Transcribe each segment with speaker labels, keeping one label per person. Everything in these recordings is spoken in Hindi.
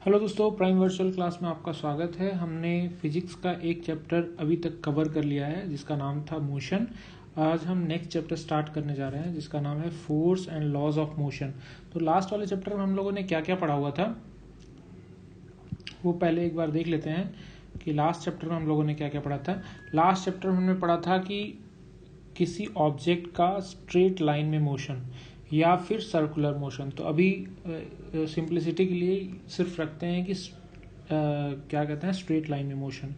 Speaker 1: हेलो दोस्तों, प्राइम वर्चुअल क्लास में आपका स्वागत है। हमने फिजिक्स का एक चैप्टर अभी तक कवर कर लिया है जिसका नाम था मोशन। आज हम नेक्स्ट चैप्टर स्टार्ट करने जा रहे हैं जिसका नाम है force and laws of motion. तो लास्ट वाले चैप्टर में हम लोगों ने क्या क्या पढ़ा हुआ था वो पहले एक बार देख लेते हैं कि लास्ट चैप्टर में हम लोगों ने क्या क्या पढ़ा था। लास्ट चैप्टर में हमने पढ़ा था कि किसी ऑब्जेक्ट का स्ट्रेट लाइन में मोशन या फिर सर्कुलर मोशन। तो अभी सिंप्लिसिटी के लिए सिर्फ रखते हैं कि क्या कहते हैं स्ट्रेट लाइन में मोशन।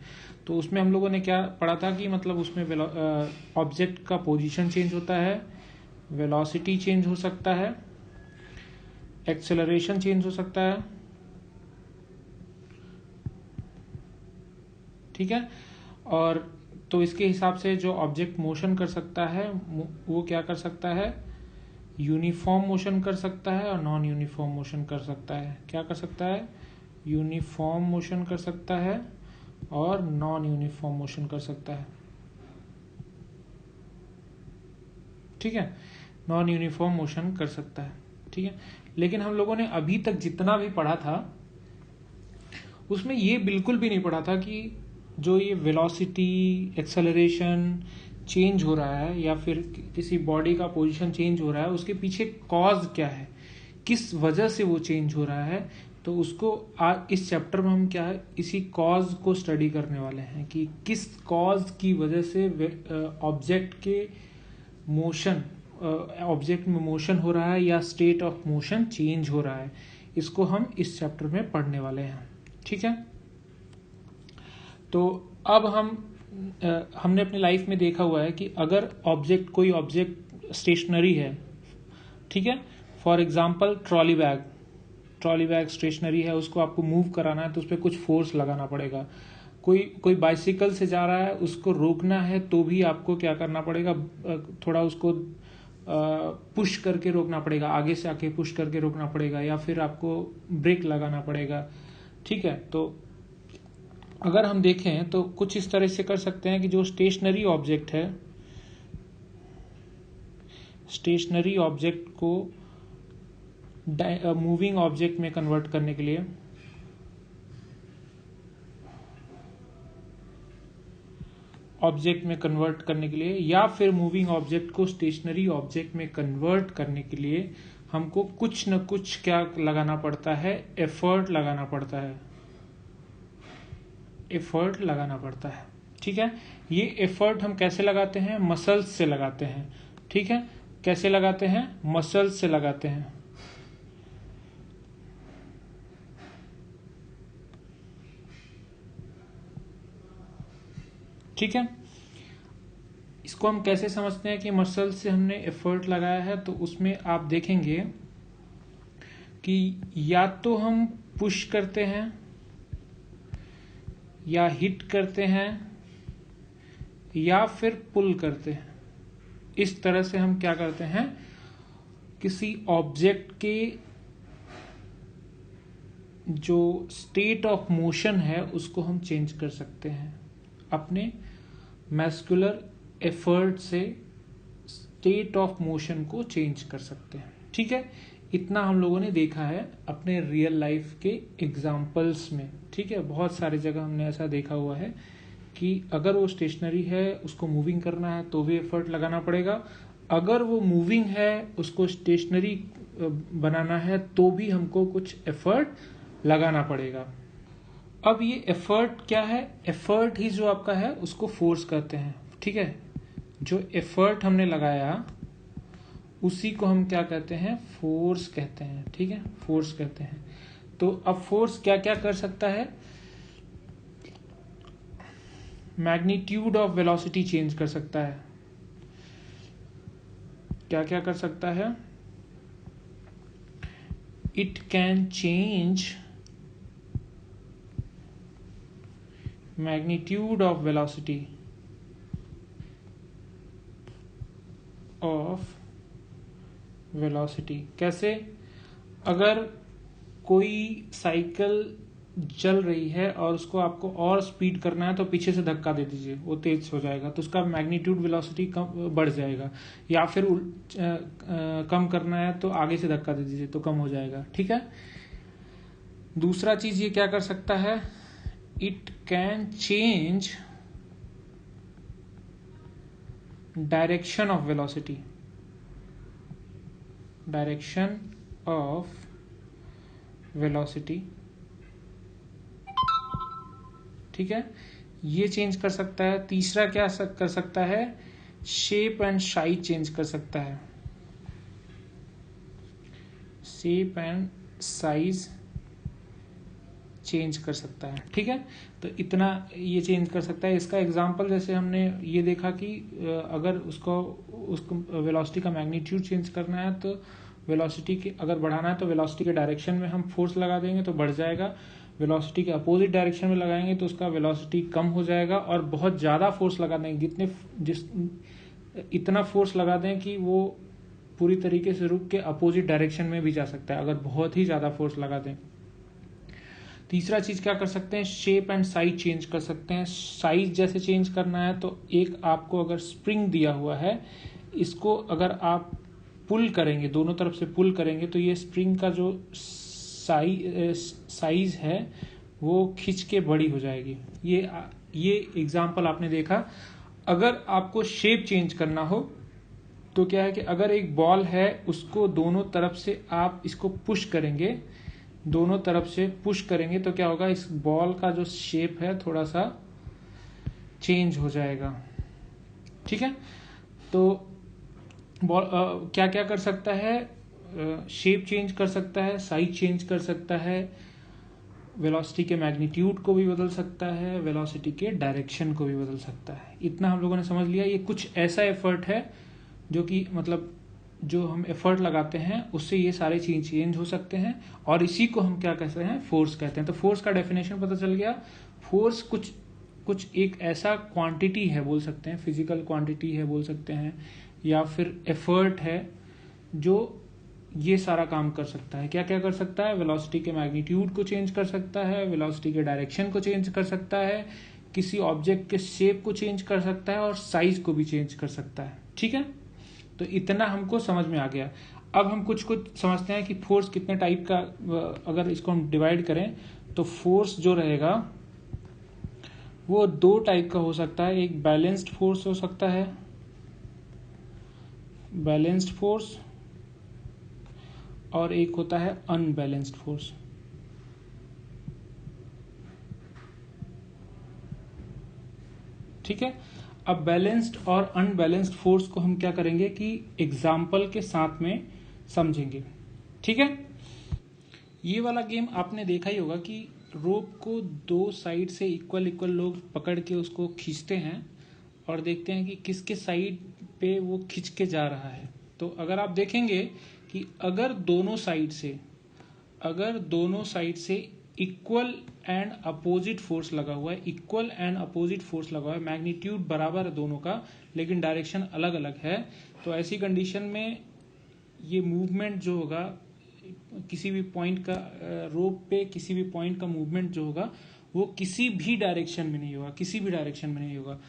Speaker 1: तो उसमें हम लोगों ने क्या पढ़ा था कि मतलब उसमें ऑब्जेक्ट का पोजीशन चेंज होता है, वेलोसिटी चेंज हो सकता है, एक्सेलरेशन चेंज हो सकता है, ठीक है। और तो इसके हिसाब से जो ऑब्जेक्ट मोशन कर सकता है वो क्या कर सकता है, यूनिफॉर्म मोशन कर सकता है और नॉन यूनिफॉर्म मोशन कर सकता है। क्या कर सकता है, यूनिफॉर्म मोशन कर सकता है और नॉन यूनिफॉर्म मोशन कर सकता है, ठीक है। नॉन यूनिफॉर्म मोशन कर सकता है, ठीक है। लेकिन हम लोगों ने अभी तक जितना भी पढ़ा था उसमें ये बिल्कुल भी नहीं पढ़ा था कि जो ये वेलोसिटी, एक्सेलरेशन चेंज हो रहा है या फिर किसी बॉडी का पोजीशन चेंज हो रहा है उसके पीछे कॉज क्या है, किस वजह से वो चेंज हो रहा है। तो उसको इस चैप्टर में हम क्या है इसी कॉज को स्टडी करने वाले हैं कि किस कॉज की वजह से ऑब्जेक्ट के मोशन ऑब्जेक्ट में मोशन हो रहा है या स्टेट ऑफ मोशन चेंज हो रहा है। इसको हम इस चैप्टर में पढ़ने वाले हैं, ठीक है। तो अब हमने अपनी लाइफ में देखा हुआ है कि अगर कोई ऑब्जेक्ट स्टेशनरी है, ठीक है। For example trolley bag stationery है, उसको आपको मूव कराना है तो उस पर कुछ फोर्स लगाना पड़ेगा। कोई बाइसिकल से जा रहा है, उसको रोकना है तो भी आपको क्या करना पड़ेगा, थोड़ा उसको पुश करके रोकना पड़ेगा, आगे से आके पुश करके रोकना पड़ेगा या फिर आपको ब्रेक लगाना पड़ेगा, ठीक है। तो अगर हम देखें तो कुछ इस तरह से कर सकते हैं कि जो स्टेशनरी ऑब्जेक्ट है, स्टेशनरी ऑब्जेक्ट को मूविंग ऑब्जेक्ट में कन्वर्ट करने के लिए या फिर मूविंग ऑब्जेक्ट को स्टेशनरी ऑब्जेक्ट में कन्वर्ट करने के लिए हमको कुछ न कुछ क्या लगाना पड़ता है, एफर्ट लगाना पड़ता है, ठीक है। ये एफर्ट हम कैसे लगाते हैं, मसल्स से लगाते हैं, ठीक है। कैसे लगाते हैं, मसल्स से लगाते हैं, ठीक है। इसको हम कैसे समझते हैं कि मसल से हमने एफर्ट लगाया है, तो उसमें आप देखेंगे कि या तो हम पुश करते हैं या हिट करते हैं या फिर पुल करते हैं। इस तरह से हम क्या करते हैं, किसी ऑब्जेक्ट के जो स्टेट ऑफ मोशन है उसको हम चेंज कर सकते हैं अपने मस्कुलर एफर्ट से। स्टेट ऑफ मोशन को चेंज कर सकते हैं, ठीक है। इतना हम लोगों ने देखा है अपने रियल लाइफ के एग्जाम्पल्स में, ठीक है। बहुत सारी जगह हमने ऐसा देखा हुआ है कि अगर वो स्टेशनरी है उसको मूविंग करना है तो भी एफर्ट लगाना पड़ेगा, अगर वो मूविंग है उसको स्टेशनरी बनाना है तो भी हमको कुछ एफर्ट लगाना पड़ेगा। अब ये एफर्ट क्या है, एफर्ट ही जो आपका है उसको फोर्स कहते हैं, ठीक है। जो एफर्ट हमने लगाया उसी को हम क्या कहते हैं, फोर्स कहते हैं, ठीक है, फोर्स कहते हैं। तो अब फोर्स क्या क्या कर सकता है, मैग्नीट्यूड ऑफ वेलोसिटी चेंज कर सकता है। क्या क्या कर सकता है, it can change magnitude of velocity कैसे, अगर कोई साइकिल चल रही है और उसको आपको और स्पीड करना है तो पीछे से धक्का दे दीजिए, वो तेज हो जाएगा तो उसका मैग्नीट्यूड वेलोसिटी कम बढ़ जाएगा, या फिर कम करना है तो आगे से धक्का दे दीजिए तो कम हो जाएगा, ठीक है। दूसरा चीज ये क्या कर सकता है, it can change direction of velocity, direction of velocity, ठीक है, ये चेंज कर सकता है। तीसरा क्या कर सकता है, शेप एंड साइज चेंज कर सकता है, शेप एंड साइज चेंज कर सकता है, ठीक है। तो इतना ये चेंज कर सकता है। इसका एग्जांपल जैसे हमने ये देखा कि अगर उसको वेलोसिटी का मैग्नीट्यूड चेंज करना है तो वेलोसिटी के अगर बढ़ाना है तो वेलोसिटी के डायरेक्शन में हम फोर्स लगा देंगे तो बढ़ जाएगा, वेलोसिटी के अपोजिट डायरेक्शन में लगाएंगे तो उसका वेलोसिटी कम हो जाएगा, और बहुत ज़्यादा फोर्स लगा देंगे इतना फोर्स लगा दें कि वो पूरी तरीके से रुक के अपोजिट डायरेक्शन में भी जा सकता है अगर बहुत ही ज़्यादा फोर्स लगा दें। तीसरा चीज क्या कर सकते हैं, शेप एंड साइज चेंज कर सकते हैं। साइज जैसे चेंज करना है तो एक आपको अगर स्प्रिंग दिया हुआ है, इसको अगर आप पुल करेंगे, दोनों तरफ से पुल करेंगे तो ये स्प्रिंग का जो साइज है वो खिंच के बड़ी हो जाएगी। ये एग्जाम्पल आपने देखा। अगर आपको शेप चेंज करना हो तो क्या है कि अगर एक बॉल है उसको दोनों तरफ से आप इसको पुश करेंगे, दोनों तरफ से पुश करेंगे तो क्या होगा, इस बॉल का जो शेप है थोड़ा सा चेंज हो जाएगा, ठीक है। तो बॉल क्या क्या कर सकता है, शेप चेंज कर सकता है, साइज चेंज कर सकता है, वेलोसिटी के मैग्नीट्यूड को भी बदल सकता है, वेलोसिटी के डायरेक्शन को भी बदल सकता है। इतना हम लोगों ने समझ लिया। ये कुछ ऐसा एफर्ट है जो कि मतलब जो हम एफर्ट लगाते हैं उससे ये सारे चीज चेंज हो सकते हैं, और इसी को हम क्या कहते हैं, फोर्स कहते हैं। तो फोर्स का डेफिनेशन पता चल गया। फोर्स कुछ एक ऐसा क्वांटिटी है बोल सकते हैं, फिजिकल क्वांटिटी है बोल सकते हैं, या फिर एफर्ट है जो ये सारा काम कर सकता है। क्या क्या कर सकता है, वेलोसिटी के मैग्नीट्यूड को चेंज कर सकता है, वेलोसिटी के डायरेक्शन को चेंज कर सकता है, किसी ऑब्जेक्ट के शेप को चेंज कर सकता है, और साइज को भी चेंज कर सकता है, ठीक है। तो इतना हमको समझ में आ गया। अब हम कुछ समझते हैं कि फोर्स कितने टाइप का, अगर इसको हम डिवाइड करें तो फोर्स जो रहेगा वो दो टाइप का हो सकता है। एक बैलेंस्ड फोर्स हो सकता है, बैलेंस्ड फोर्स, और एक होता है अनबैलेंस्ड फोर्स, ठीक है। अब बैलेंस्ड और अनबैलेंस्ड फोर्स को हम क्या करेंगे कि एग्जाम्पल के साथ में समझेंगे, ठीक है। ये वाला गेम आपने देखा ही होगा कि रोप को दो साइड से इक्वल लोग पकड़ के उसको खींचते हैं और देखते हैं कि किसके साइड पे वो खींच के जा रहा है। तो अगर आप देखेंगे कि अगर दोनों साइड से इक्वल एंड अपोजिट फोर्स लगा हुआ है, इक्वल एंड अपोजिट फोर्स लगा हुआ है, मैग्नीट्यूड बराबर है दोनों का लेकिन डायरेक्शन अलग अलग है, तो ऐसी कंडीशन में ये मूवमेंट जो होगा किसी भी पॉइंट का, रोप पे किसी भी पॉइंट का मूवमेंट जो होगा वो किसी भी डायरेक्शन में नहीं होगा।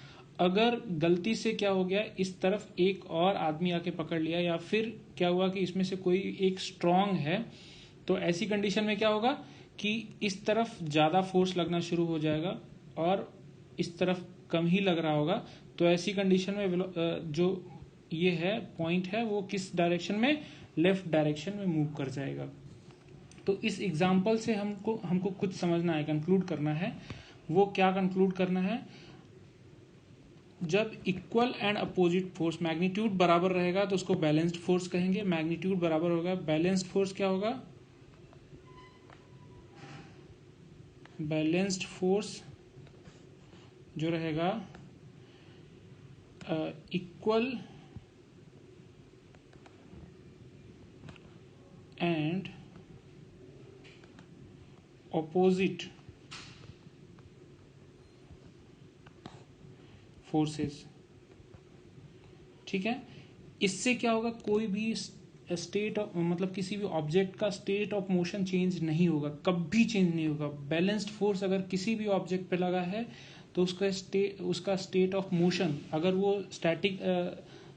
Speaker 1: अगर गलती से क्या हो गया, इस तरफ एक और आदमी आके पकड़ लिया, या फिर क्या हुआ कि इसमें से कोई एक स्ट्रांग है, तो ऐसी कंडीशन में क्या होगा कि इस तरफ ज्यादा फोर्स लगना शुरू हो जाएगा और इस तरफ कम ही लग रहा होगा। तो ऐसी कंडीशन में जो ये है पॉइंट है वो किस डायरेक्शन में, लेफ्ट डायरेक्शन में मूव कर जाएगा। तो इस एग्जाम्पल से हमको कुछ समझना है, कंक्लूड करना है। वो क्या कंक्लूड करना है, जब equal and opposite force magnitude बराबर रहेगा तो उसको बैलेंस्ड फोर्स कहेंगे। मैग्नीट्यूड बराबर होगा, बैलेंस्ड फोर्स क्या होगा, बैलेंस्ड फोर्स जो रहेगा इक्वल एंड ऑपोजिट फोर्सेस, ठीक है। इससे क्या होगा, कोई भी स्टेट ऑफ मतलब किसी भी ऑब्जेक्ट का स्टेट ऑफ मोशन चेंज नहीं होगा, कभी चेंज नहीं होगा। बैलेंस्ड फोर्स अगर किसी भी ऑब्जेक्ट पे लगा है तो उसका स्टेट ऑफ मोशन, अगर वो स्टैटिक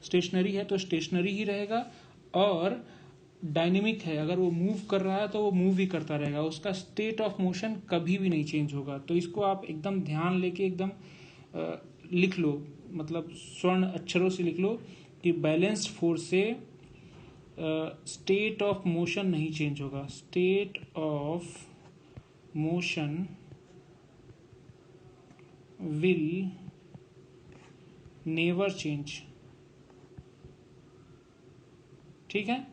Speaker 1: स्टेशनरी है तो स्टेशनरी ही रहेगा, और डायनेमिक है, अगर वो मूव कर रहा है तो वो मूव ही करता रहेगा, उसका स्टेट ऑफ मोशन कभी भी नहीं चेंज होगा। तो इसको आप एकदम ध्यान लेके एकदम लिख लो, मतलब स्वर्ण अक्षरों से लिख लो कि बैलेंस्ड फोर्स से स्टेट ऑफ मोशन नहीं चेंज होगा। State of motion will never change. ठीक है,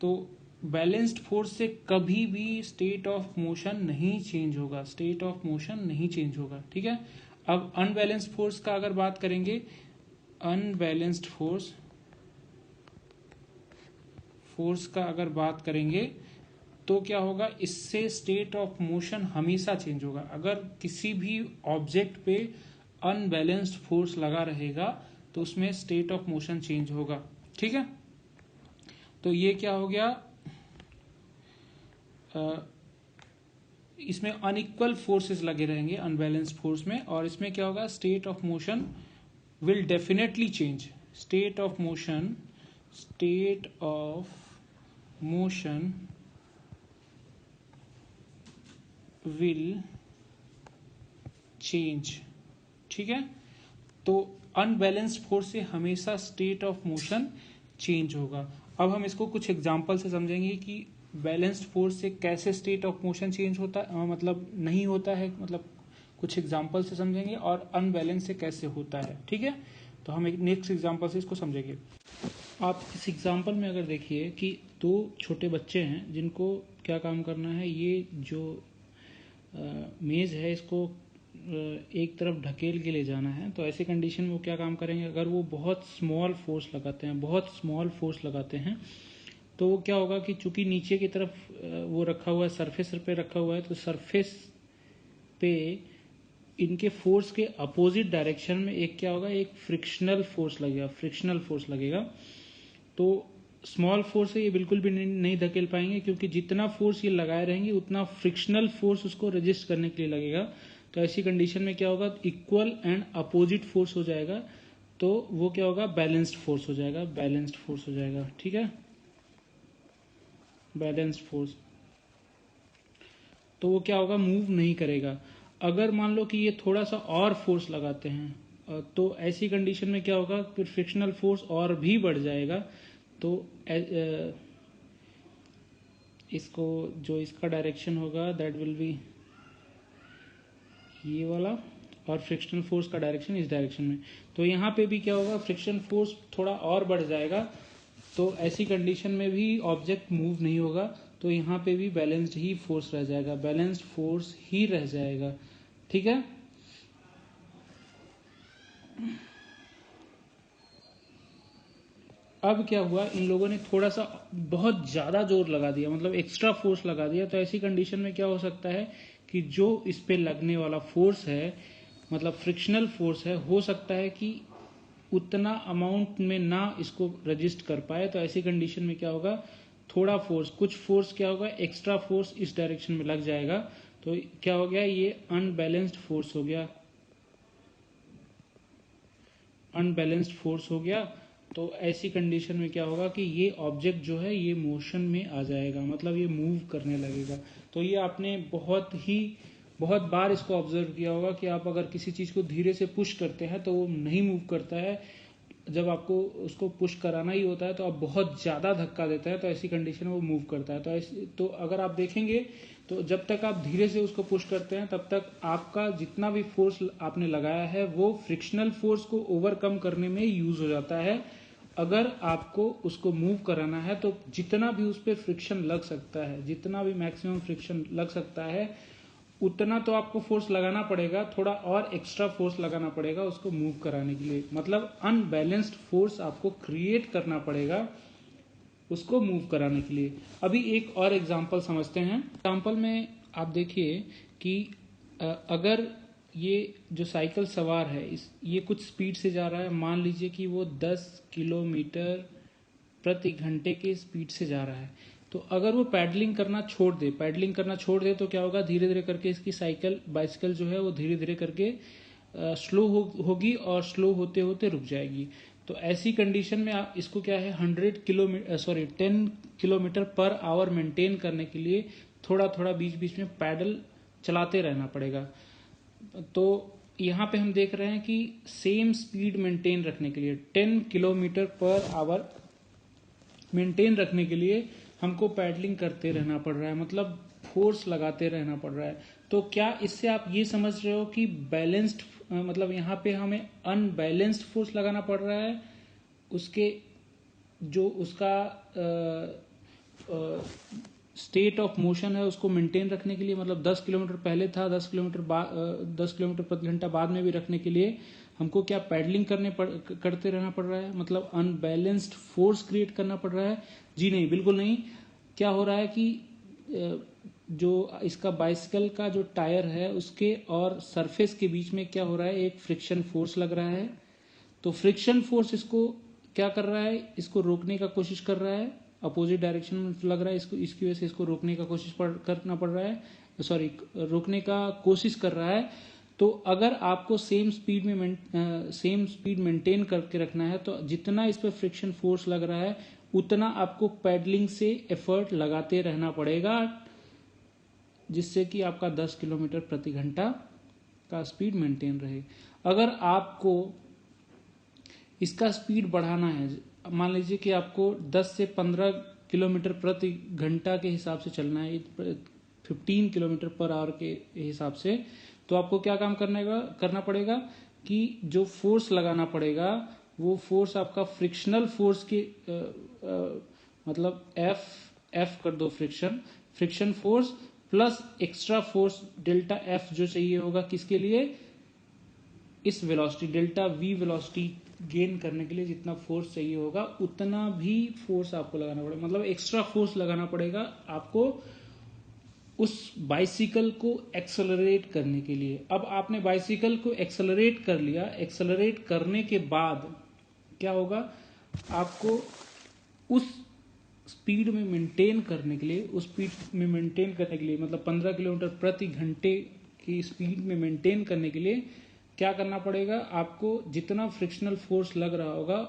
Speaker 1: तो बैलेंस्ड फोर्स से कभी भी स्टेट ऑफ मोशन नहीं चेंज होगा, स्टेट ऑफ मोशन नहीं चेंज होगा। ठीक है, अब अनबैलेंस्ड फोर्स का अगर बात करेंगे, अनबैलेंस्ड फोर्स का अगर बात करेंगे तो क्या होगा, इससे स्टेट ऑफ मोशन हमेशा चेंज होगा। अगर किसी भी ऑब्जेक्ट पे अनबैलेंस्ड फोर्स लगा रहेगा तो उसमें स्टेट ऑफ मोशन चेंज होगा। ठीक है, तो ये क्या हो गया, इसमें अनइक्वल फोर्सेस लगे रहेंगे अनबैलेंस्ड फोर्स में, और इसमें क्या होगा, state of motion will definitely change. State of motion will change. ठीक है, तो अनबैलेंस्ड फोर्स से हमेशा स्टेट ऑफ मोशन चेंज होगा। अब हम इसको कुछ एग्जांपल से समझेंगे कि बैलेंस्ड फोर्स से कैसे स्टेट ऑफ मोशन चेंज होता है, मतलब नहीं होता है, मतलब कुछ एग्जांपल से समझेंगे, और अनबैलेंस से कैसे होता है। ठीक है, तो हम एक नेक्स्ट एग्जांपल से इसको समझेंगे। आप इस एग्जांपल में अगर देखिए कि दो छोटे बच्चे हैं जिनको क्या काम करना है, ये जो मेज है इसको एक तरफ ढकेल के ले जाना है। तो ऐसे कंडीशन में वो क्या काम करेंगे, अगर वो बहुत स्मॉल फोर्स लगाते हैं तो वो क्या होगा कि चूंकि नीचे की तरफ वो रखा हुआ है, सरफेस पे रखा हुआ है, तो सरफेस पे इनके फोर्स के अपोजिट डायरेक्शन में एक क्या होगा, एक फ्रिक्शनल फोर्स लगेगा। तो स्मॉल फोर्स से ये बिल्कुल भी नहीं धकेल पाएंगे, क्योंकि जितना फोर्स ये लगाए रहेंगे उतना फ्रिक्शनल फोर्स उसको रजिस्ट करने के लिए लगेगा। तो ऐसी कंडीशन में क्या होगा, इक्वल एंड अपोजिट फोर्स हो जाएगा, तो वो क्या होगा, बैलेंस्ड फोर्स हो जाएगा। ठीक है, बैलेंस्ड फोर्स, तो वो क्या होगा, मूव नहीं करेगा। अगर मान लो कि ये थोड़ा सा और फोर्स लगाते हैं तो ऐसी कंडीशन में क्या होगा, फिर फ्रिक्शनल फोर्स और भी बढ़ जाएगा। तो इसको जो इसका डायरेक्शन होगा दैट विल बी ये वाला, और फ्रिक्शनल फोर्स का डायरेक्शन इस डायरेक्शन में। तो यहाँ पे भी क्या होगा, फ्रिक्शन फोर्स थोड़ा और बढ़ जाएगा। तो ऐसी कंडीशन में भी ऑब्जेक्ट मूव नहीं होगा, तो यहाँ पे भी बैलेंस्ड ही फोर्स रह जाएगा, बैलेंस्ड फोर्स ही रह जाएगा। ठीक है, अब क्या हुआ, इन लोगों ने थोड़ा सा बहुत ज्यादा जोर लगा दिया, मतलब एक्स्ट्रा फोर्स लगा दिया। तो ऐसी कंडीशन में क्या हो सकता है कि जो इस पे लगने वाला फोर्स है, मतलब फ्रिक्शनल फोर्स है, हो सकता है कि उतना अमाउंट में ना इसको रजिस्ट कर पाए। तो ऐसी कंडीशन में क्या होगा, थोड़ा फोर्स, कुछ फोर्स क्या होगा, एक्स्ट्रा फोर्स इस डायरेक्शन में लग जाएगा। तो क्या हो गया, ये अनबैलेंस्ड फोर्स हो गया। तो ऐसी कंडीशन में क्या होगा कि ये ऑब्जेक्ट जो है ये मोशन में आ जाएगा, मतलब ये मूव करने लगेगा। तो ये आपने बहुत बार इसको ऑब्जर्व किया होगा कि आप अगर किसी चीज को धीरे से पुश करते हैं तो वो नहीं मूव करता है, जब आपको उसको पुश कराना ही होता है तो आप बहुत ज्यादा धक्का देता है, तो ऐसी कंडीशन में वो मूव करता है। तो अगर आप देखेंगे तो जब तक आप धीरे से उसको पुश करते हैं तब तक आपका जितना भी फोर्स आपने लगाया है वो फ्रिक्शनल फोर्स को ओवरकम करने में यूज हो जाता है। अगर आपको उसको मूव कराना है तो जितना भी उस पर फ्रिक्शन लग सकता है, जितना भी मैक्सिमम फ्रिक्शन लग सकता है, उतना तो आपको फोर्स लगाना पड़ेगा, थोड़ा और एक्स्ट्रा फोर्स लगाना पड़ेगा उसको मूव कराने के लिए। मतलब अनबैलेंस्ड फोर्स आपको क्रिएट करना पड़ेगा उसको मूव कराने के लिए। अभी एक और एग्जांपल समझते हैं। एग्जांपल में आप देखिए कि अगर ये जो साइकिल सवार है ये कुछ स्पीड से जा रहा है, मान लीजिए कि वो 10 किलोमीटर प्रति घंटे के स्पीड से जा रहा है। तो अगर वो पैडलिंग करना छोड़ दे तो क्या होगा, धीरे धीरे करके इसकी बाइसिकल जो है वो धीरे धीरे करके स्लो होगी और स्लो होते होते रुक जाएगी।
Speaker 2: तो ऐसी कंडीशन में आप इसको क्या है 10 किलोमीटर पर आवर मेंटेन करने के लिए थोड़ा थोड़ा बीच बीच में पैडल चलाते रहना पड़ेगा। तो यहाँ पे हम देख रहे हैं कि सेम स्पीड मेंटेन रखने के लिए 10 किलोमीटर पर आवर मेंटेन रखने के लिए हमको पैडलिंग करते रहना पड़ रहा है, मतलब फोर्स लगाते रहना पड़ रहा है। तो क्या इससे आप ये समझ रहे हो कि बैलेंस्ड, मतलब यहाँ पे हमें अनबैलेंस्ड फोर्स लगाना पड़ रहा है, उसके जो उसका स्टेट ऑफ मोशन है उसको मेंटेन रखने के लिए, मतलब 10 किलोमीटर पहले था 10 किलोमीटर प्रति घंटा बाद में भी रखने के लिए हमको क्या पैडलिंग करते रहना पड़ रहा है, मतलब अनबैलेंस्ड फोर्स क्रिएट करना पड़ रहा है? जी नहीं, बिल्कुल नहीं। क्या हो रहा है कि जो इसका बाइसिकल का जो टायर है उसके और सरफेस के बीच में क्या हो रहा है, एक फ्रिक्शन फोर्स लग रहा है। तो फ्रिक्शन फोर्स इसको क्या कर रहा है, इसको रोकने का कोशिश कर रहा है, अपोजिट डायरेक्शन में लग रहा है इसको, इसकी वजह से इसको रोकने का करना पड़ रहा है, रोकने का कोशिश कर रहा है। तो अगर आपको सेम स्पीड मेंटेन करके रखना है तो जितना इस पर फ्रिक्शन फोर्स लग रहा है उतना आपको पैडलिंग से एफर्ट लगाते रहना पड़ेगा, जिससे कि आपका 10 किलोमीटर प्रति घंटा का स्पीड मेंटेन रहे। अगर आपको इसका स्पीड बढ़ाना है, मान लीजिए कि आपको 10 से 15 किलोमीटर प्रति घंटा के हिसाब से चलना है, 15 किलोमीटर पर आवर के हिसाब से, तो आपको क्या काम करना पड़ेगा कि जो फोर्स लगाना पड़ेगा वो फोर्स आपका फ्रिक्शनल फोर्स के मतलब एफ कर दो, friction force plus extra force delta F जो चाहिए होगा किसके लिए, इस velocity delta we velocity gain करने के लिए जितना फोर्स चाहिए होगा उतना भी फोर्स आपको लगाना पड़ेगा, मतलब एक्स्ट्रा फोर्स लगाना पड़ेगा आपको उस बाइसिकल को एक्सेलरेट करने के लिए। अब आपने बाइसिकल को एक्सेलरेट कर लिया, एक्सेलरेट करने के बाद क्या होगा, आपको उस स्पीड में मेंटेन करने के लिए, मतलब 15 किलोमीटर प्रति घंटे की स्पीड में मेंटेन करने के लिए क्या करना पड़ेगा, आपको जितना फ्रिक्शनल फोर्स लग रहा होगा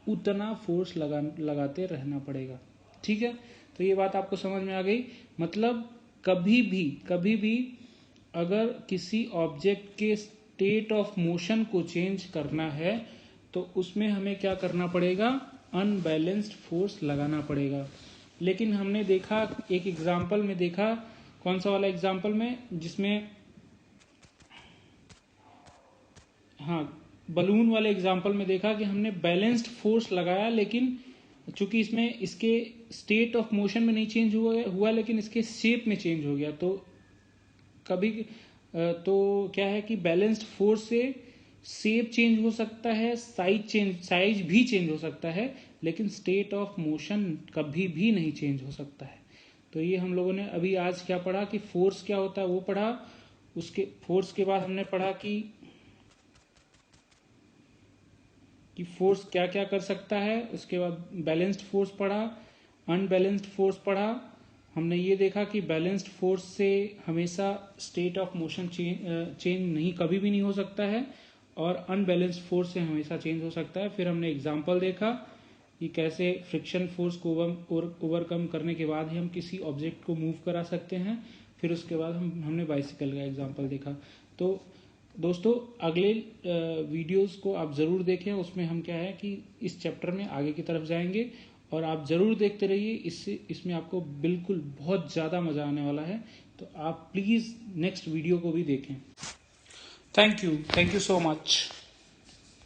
Speaker 2: उतना फोर्स लगाते रहना पड़ेगा। ठीक है, तो ये बात आपको समझ में आ गई। मतलब कभी भी अगर किसी ऑब्जेक्ट के स्टेट ऑफ मोशन को चेंज करना है तो उसमें हमें क्या करना पड़ेगा, अनबैलेंस्ड फोर्स लगाना पड़ेगा। लेकिन हमने देखा एक एग्जाम्पल में, देखा कौन सा वाला एग्जाम्पल में, जिसमें बलून वाले एग्जाम्पल में देखा कि हमने बैलेंस्ड फोर्स लगाया, लेकिन चूंकि इसमें इसके स्टेट ऑफ मोशन में नहीं चेंज हुआ लेकिन इसके शेप में चेंज हो गया। तो कभी तो क्या है कि बैलेंस्ड फोर्स से शेप चेंज हो सकता है, साइज भी चेंज हो सकता है, लेकिन स्टेट ऑफ मोशन कभी भी नहीं चेंज हो सकता है। तो ये हम लोगों ने अभी आज क्या पढ़ा कि फोर्स क्या होता है वो पढ़ा। उसके फोर्स के बाद हमने पढ़ा कि फोर्स क्या क्या कर सकता है। उसके बाद बैलेंस्ड फोर्स पढ़ा, अनबैलेंस्ड फोर्स पढ़ा। हमने ये देखा कि बैलेंस्ड फोर्स से हमेशा स्टेट ऑफ मोशन चेंज नहीं, कभी भी नहीं हो सकता है, और अनबैलेंस्ड फोर्स से हमेशा चेंज हो सकता है। फिर हमने एग्जाम्पल देखा कि कैसे फ्रिक्शन फोर्स को ओवरकम करने के बाद ही हम किसी ऑब्जेक्ट को मूव करा सकते हैं। फिर उसके बाद हमने बाइसिकल का एग्जाम्पल देखा। तो दोस्तों अगले वीडियोस को आप ज़रूर देखें, उसमें हम क्या है कि इस चैप्टर में आगे की तरफ जाएंगे, और आप ज़रूर देखते रहिए, इसमें आपको बिल्कुल बहुत ज़्यादा मज़ा आने वाला है। तो आप प्लीज़ नेक्स्ट वीडियो को भी देखें। Thank you so much.